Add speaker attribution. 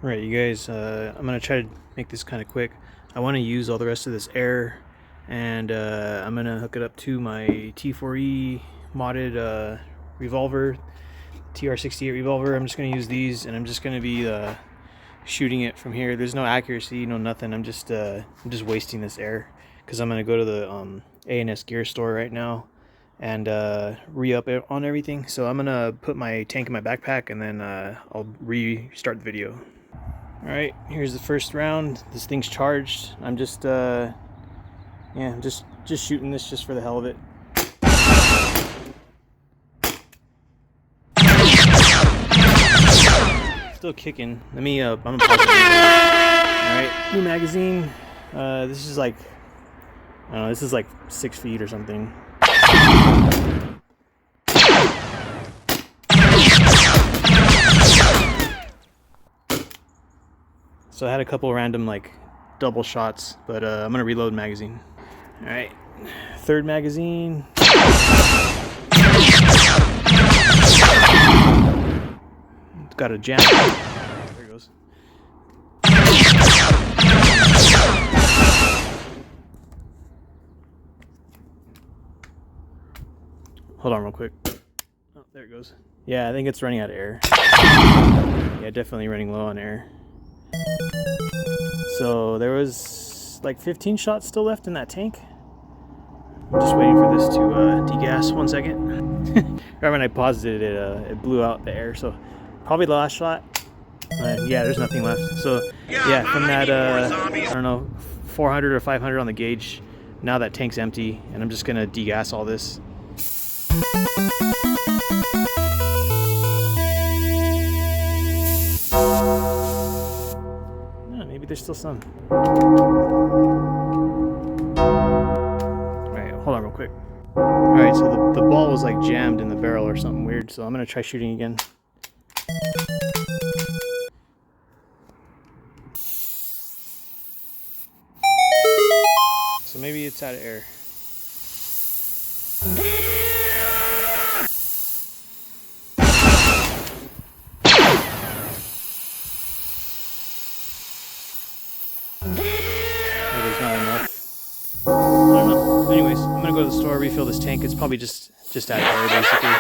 Speaker 1: Alright, you guys, I'm going to try to make this kind of quick. I want to use all the rest of this air, and I'm going to hook it up to my T4E modded revolver, TR68 revolver. I'm just going to use these, and I'm just going to be shooting it from here. There's no accuracy, no nothing. I'm just wasting this air, because I'm going to go to the A&S gear store right now and re-up it on everything. So I'm going to put my tank in my backpack, and then I'll restart the video. Alright, here's the first round. This thing's charged. I'm just just shooting this just for the hell of it. Still kicking. Let me I'm gonna pause it. Alright, new magazine. This is like, I don't know, this is like 6 feet or something. So I had a couple random like double shots, but I'm gonna reload magazine. All right, third magazine. It's got a jam. There it goes. Hold on real quick. Oh, there it goes. Yeah, I think it's running out of air. Yeah, definitely running low on air. So there was like 15 shots still left in that tank. I'm just waiting for this to degas. 1 second. Right when I paused it, it blew out the air. So probably the last shot. Yeah, there's nothing left. So yeah, from that I don't know, 400 or 500 on the gauge. Now that tank's empty, and I'm just gonna degas all this. Maybe there's still some. Alright, hold on real quick. Alright, so the ball was like jammed in the barrel or something weird, so I'm gonna try shooting again. So maybe it's out of air. Not enough. I don't know. Anyways, I'm gonna go to the store, refill this tank. It's probably just out of air, basically.